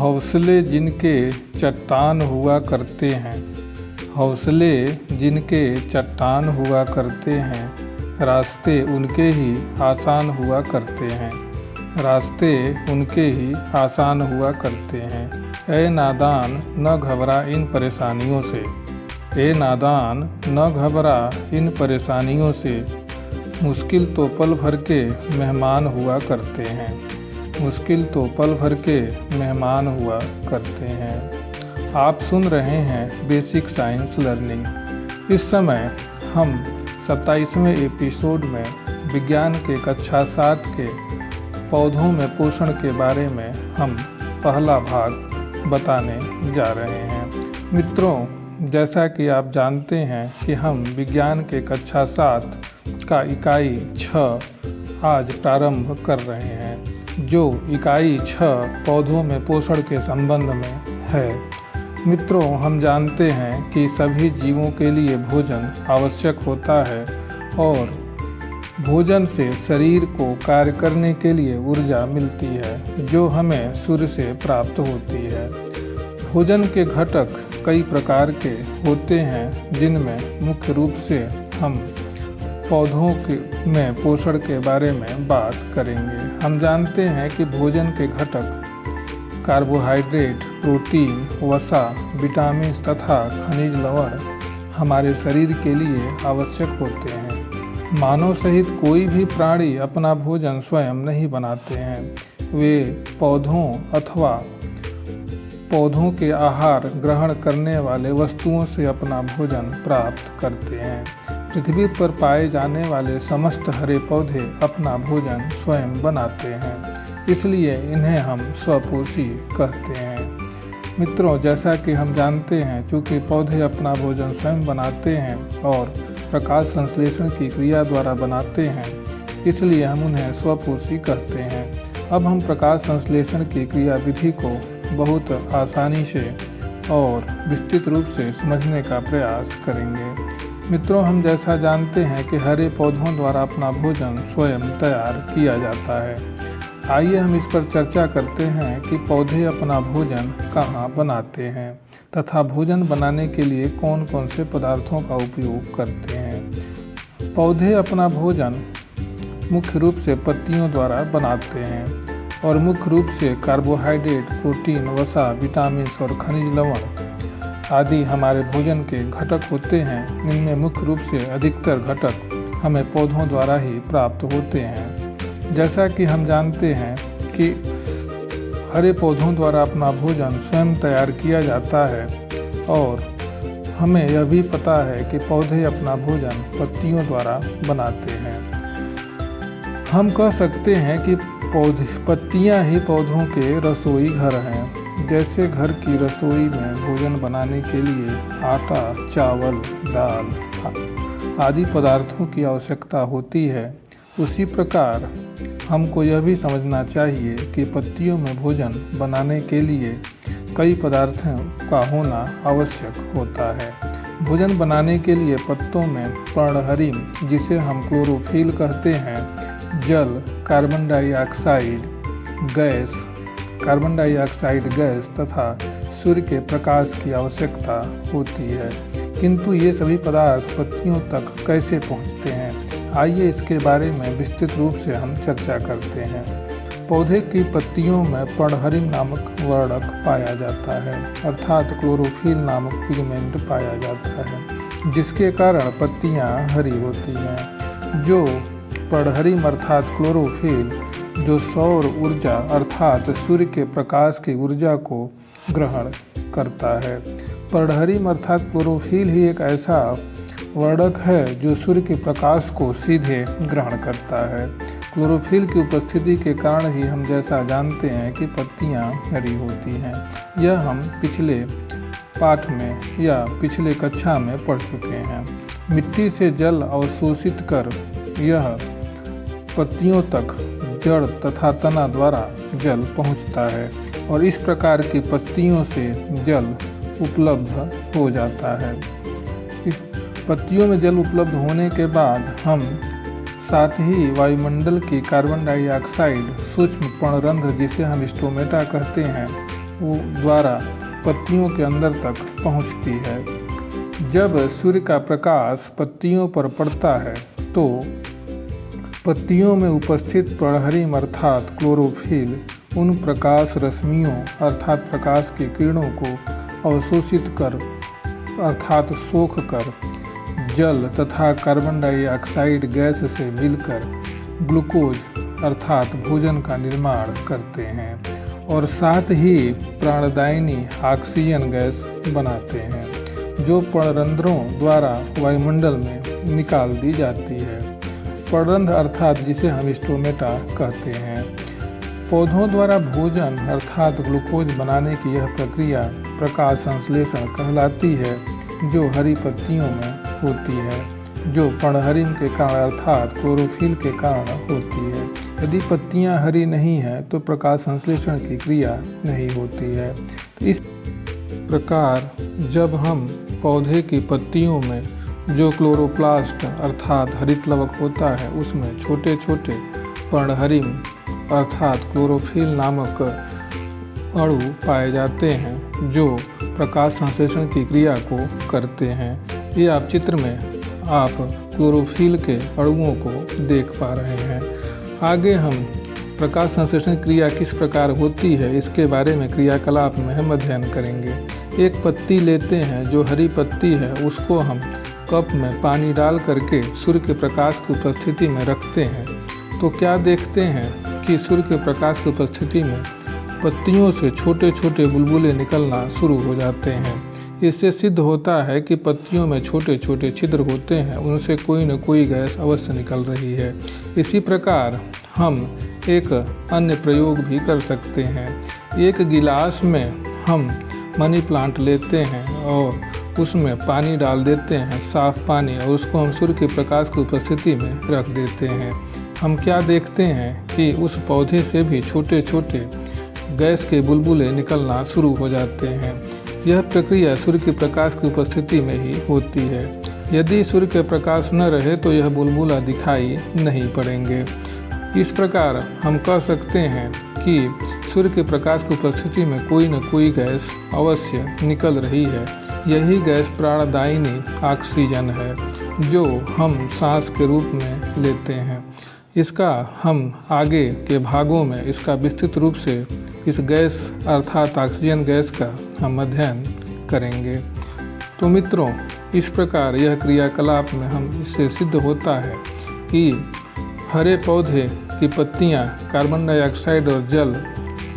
हौसले जिनके चट्टान हुआ करते हैं, हौसले जिनके चट्टान हुआ करते हैं, रास्ते उनके ही आसान हुआ करते हैं, रास्ते उनके ही आसान हुआ करते हैं। ऐ नादान न घबरा इन परेशानियों से, ए नादान न घबरा इन परेशानियों से, मुश्किल तो पल भर के मेहमान हुआ करते हैं, मुश्किल तो पल भर के मेहमान हुआ करते हैं। आप सुन रहे हैं बेसिक साइंस लर्निंग। इस समय हम 27वें एपिसोड में विज्ञान के कक्षा 7 के पौधों में पोषण के बारे में हम पहला भाग बताने जा रहे हैं। मित्रों, जैसा कि आप जानते हैं कि हम विज्ञान के कक्षा 7 का इकाई 6 आज प्रारंभ कर रहे हैं, जो इकाई 6 पौधों में पोषण के संबंध में है। मित्रों, हम जानते हैं कि सभी जीवों के लिए भोजन आवश्यक होता है और भोजन से शरीर को कार्य करने के लिए ऊर्जा मिलती है, जो हमें सूर्य से प्राप्त होती है। भोजन के घटक कई प्रकार के होते हैं, जिनमें मुख्य रूप से हम पौधों में पोषण के बारे में बात करेंगे। हम जानते हैं कि भोजन के घटक कार्बोहाइड्रेट, प्रोटीन, वसा, विटामिन तथा खनिज लवण हमारे शरीर के लिए आवश्यक होते हैं। मानव सहित कोई भी प्राणी अपना भोजन स्वयं नहीं बनाते हैं, वे पौधों अथवा पौधों के आहार ग्रहण करने वाले वस्तुओं से अपना भोजन प्राप्त करते हैं। पृथ्वी पर पाए जाने वाले समस्त हरे पौधे अपना भोजन स्वयं बनाते हैं, इसलिए इन्हें हम स्वपोषी कहते हैं। मित्रों, जैसा कि हम जानते हैं, चूँकि पौधे अपना भोजन स्वयं बनाते हैं और प्रकाश संश्लेषण की क्रिया द्वारा बनाते हैं, इसलिए हम उन्हें स्वपोषी कहते हैं। अब हम प्रकाश संश्लेषण की क्रिया विधि को बहुत आसानी से और विस्तृत रूप से समझने का प्रयास करेंगे। मित्रों, हम जैसा जानते हैं कि हरे पौधों द्वारा अपना भोजन स्वयं तैयार किया जाता है। आइए हम इस पर चर्चा करते हैं कि पौधे अपना भोजन कहाँ बनाते हैं तथा भोजन बनाने के लिए कौन कौन से पदार्थों का उपयोग करते हैं। पौधे अपना भोजन मुख्य रूप से पत्तियों द्वारा बनाते हैं और मुख्य रूप से कार्बोहाइड्रेट, प्रोटीन, वसा, विटामिन और खनिज लवण आदि हमारे भोजन के घटक होते हैं। इनमें मुख्य रूप से अधिकतर घटक हमें पौधों द्वारा ही प्राप्त होते हैं। जैसा कि हम जानते हैं कि हरे पौधों द्वारा अपना भोजन स्वयं तैयार किया जाता है और हमें यह भी पता है कि पौधे अपना भोजन पत्तियों द्वारा बनाते हैं। हम कह सकते हैं कि पत्तियां ही पौधों के रसोई घर हैं। जैसे घर की रसोई में भोजन बनाने के लिए आटा, चावल, दाल आदि पदार्थों की आवश्यकता होती है, उसी प्रकार हमको यह भी समझना चाहिए कि पत्तियों में भोजन बनाने के लिए कई पदार्थों का होना आवश्यक होता है। भोजन बनाने के लिए पत्तों में पर्णहरिम, जिसे हम क्लोरोफिल कहते हैं, जल, कार्बन डाइऑक्साइड गैस तथा सूर्य के प्रकाश की आवश्यकता होती है। किंतु ये सभी पदार्थ पत्तियों तक कैसे पहुँचते हैं, आइए इसके बारे में विस्तृत रूप से हम चर्चा करते हैं। पौधे की पत्तियों में पर्णहरिम नामक वर्णक पाया जाता है, अर्थात क्लोरोफिल नामक पिगमेंट पाया जाता है, जिसके कारण पत्तियां हरी होती हैं। जो पर्णहरिम अर्थात क्लोरोफिल जो सौर ऊर्जा अर्थात सूर्य के प्रकाश की ऊर्जा को ग्रहण करता है। पर्णहरिम अर्थात क्लोरोफिल ही एक ऐसा वर्णक है जो सूर्य के प्रकाश को सीधे ग्रहण करता है। क्लोरोफिल की उपस्थिति के कारण ही हम जैसा जानते हैं कि पत्तियां हरी होती हैं। यह हम पिछले पाठ में या पिछले कक्षा में पढ़ चुके हैं। मिट्टी से जल अवशोषित कर यह पत्तियों तक जड़ तथा तना द्वारा जल पहुंचता है और इस प्रकार की पत्तियों से जल उपलब्ध हो जाता है। इस पत्तियों में जल उपलब्ध होने के बाद हम साथ ही वायुमंडल की कार्बन डाइऑक्साइड सूक्ष्म पर्णरंध्र, जिसे हम स्टोमेटा कहते हैं, द्वारा पत्तियों के अंदर तक पहुंचती है। जब सूर्य का प्रकाश पत्तियों पर पड़ता है तो पत्तियों में उपस्थित पर्णहरिम अर्थात क्लोरोफिल उन प्रकाश रश्मियों अर्थात प्रकाश की किरणों को अवशोषित कर अर्थात सोख कर जल तथा कार्बन डाइऑक्साइड गैस से मिलकर ग्लूकोज अर्थात भोजन का निर्माण करते हैं और साथ ही प्राणदायिनी ऑक्सीजन गैस बनाते हैं जो पर्णरंध्रों द्वारा वायुमंडल में निकाल दी जाती है। पर्णरंध्र अर्थात जिसे हम स्टोमेटा कहते हैं। पौधों द्वारा भोजन अर्थात ग्लूकोज बनाने की यह प्रक्रिया प्रकाश संश्लेषण कहलाती है जो हरी पत्तियों में होती है जो पर्णहरिम के कारण अर्थात क्लोरोफिल के कारण होती है। यदि पत्तियां हरी नहीं हैं तो प्रकाश संश्लेषण की क्रिया नहीं होती है। तो इस प्रकार जब हम पौधे की पत्तियों में जो क्लोरोप्लास्ट अर्थात हरित लवक होता है उसमें छोटे छोटे पर्णहरिम अर्थात क्लोरोफिल नामक अणु पाए जाते हैं जो प्रकाश संश्लेषण की क्रिया को करते हैं। ये आप चित्र में आप क्लोरोफिल के अणुओं को देख पा रहे हैं। आगे हम प्रकाश संश्लेषण क्रिया किस प्रकार होती है इसके बारे में क्रियाकलाप में हम अध्ययन करेंगे। एक पत्ती लेते हैं जो हरी पत्ती है उसको हम कप में पानी डाल करके सूर्य के प्रकाश की उपस्थिति में रखते हैं तो क्या देखते हैं कि सूर्य के प्रकाश की उपस्थिति में पत्तियों से छोटे छोटे बुलबुले निकलना शुरू हो जाते हैं। इससे सिद्ध होता है कि पत्तियों में छोटे छोटे छिद्र होते हैं उनसे कोई न कोई गैस अवश्य निकल रही है। इसी प्रकार हम एक अन्य प्रयोग भी कर सकते हैं। एक गिलास में हम मनी प्लांट लेते हैं और उसमें पानी डाल देते हैं साफ पानी और उसको हम सूर्य के प्रकाश की उपस्थिति में रख देते हैं। हम क्या देखते हैं कि उस पौधे से भी छोटे छोटे गैस के बुलबुले निकलना शुरू हो जाते हैं। यह प्रक्रिया सूर्य के प्रकाश की उपस्थिति में ही होती है। यदि सूर्य के प्रकाश न रहे तो यह बुलबुला दिखाई नहीं पड़ेंगे। इस प्रकार हम कह सकते हैं कि सूर्य के प्रकाश की उपस्थिति में कोई न कोई गैस अवश्य निकल रही है। यही गैस प्राणदायिनी ऑक्सीजन है जो हम सांस के रूप में लेते हैं। इसका हम आगे के भागों में इसका विस्तृत रूप से इस गैस अर्थात ऑक्सीजन गैस का हम अध्ययन करेंगे। तो मित्रों इस प्रकार यह क्रियाकलाप में हम इससे सिद्ध होता है कि हरे पौधे की पत्तियां कार्बन डाइऑक्साइड और जल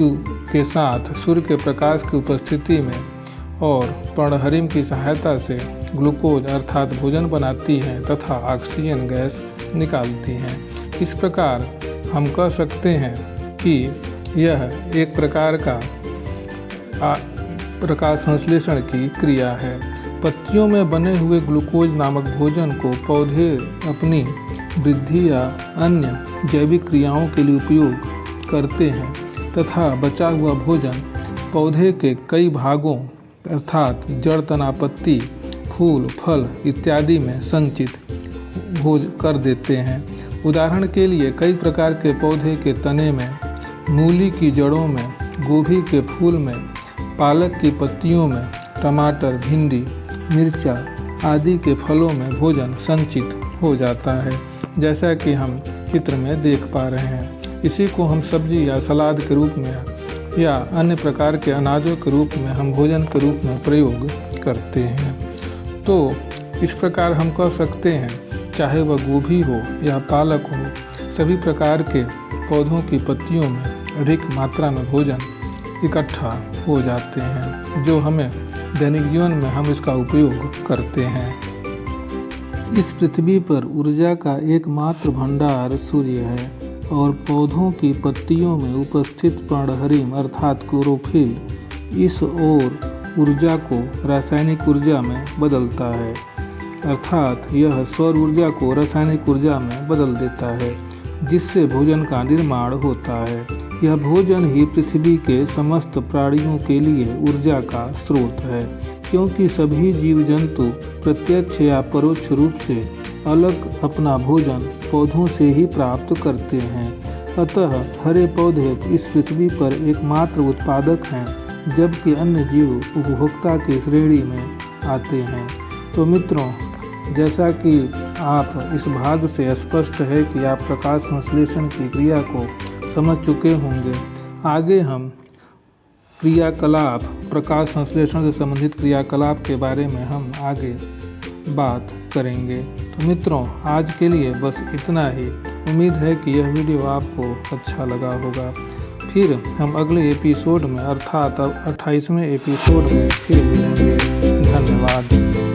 के साथ सूर्य के प्रकाश की उपस्थिति में और पर्णहरिम की सहायता से ग्लूकोज अर्थात भोजन बनाती हैं तथा ऑक्सीजन गैस निकालती हैं। इस प्रकार हम कह सकते हैं कि यह एक प्रकार का प्रकाश संश्लेषण की क्रिया है। पत्तियों में बने हुए ग्लूकोज नामक भोजन को पौधे अपनी वृद्धि या अन्य जैविक क्रियाओं के लिए उपयोग करते हैं तथा बचा हुआ भोजन पौधे के कई भागों अर्थात जड़ तना पत्ती फूल फल इत्यादि में संचित कर देते हैं। उदाहरण के लिए कई प्रकार के पौधे के तने में, मूली की जड़ों में, गोभी के फूल में, पालक की पत्तियों में, टमाटर भिंडी मिर्चा आदि के फलों में भोजन संचित हो जाता है जैसा कि हम चित्र में देख पा रहे हैं। इसी को हम सब्जी या सलाद के रूप में या अन्य प्रकार के अनाजों के रूप में हम भोजन के रूप में प्रयोग करते हैं। तो इस प्रकार हम कह सकते हैं चाहे वह गोभी हो या पालक हो, सभी प्रकार के पौधों की पत्तियों में अधिक मात्रा में भोजन इकट्ठा हो जाते हैं जो हमें दैनिक जीवन में हम इसका उपयोग करते हैं। इस पृथ्वी पर ऊर्जा का एकमात्र भंडार सूर्य है और पौधों की पत्तियों में उपस्थित पर्णहरिम अर्थात क्लोरोफिल इस ओर ऊर्जा को रासायनिक ऊर्जा में बदलता है अर्थात यह सौर ऊर्जा को रासायनिक ऊर्जा में बदल देता है जिससे भोजन का निर्माण होता है। यह भोजन ही पृथ्वी के समस्त प्राणियों के लिए ऊर्जा का स्रोत है क्योंकि सभी जीव जंतु प्रत्यक्ष या परोक्ष रूप से अलग अपना भोजन पौधों से ही प्राप्त करते हैं। अतः हरे पौधे इस पृथ्वी पर एकमात्र उत्पादक हैं जबकि अन्य जीव उपभोक्ता की श्रेणी में आते हैं। तो मित्रों, जैसा कि आप इस भाग से स्पष्ट है कि आप प्रकाश संश्लेषण की क्रिया को समझ चुके होंगे। आगे हम क्रियाकलाप, प्रकाश संश्लेषण से संबंधित क्रियाकलाप के बारे में हम आगे बात करेंगे। तो मित्रों, आज के लिए बस इतना ही। उम्मीद है कि यह वीडियो आपको अच्छा लगा होगा। फिर हम अगले एपिसोड में अर्थात 28वें एपिसोड में फिर मिलेंगे। धन्यवाद।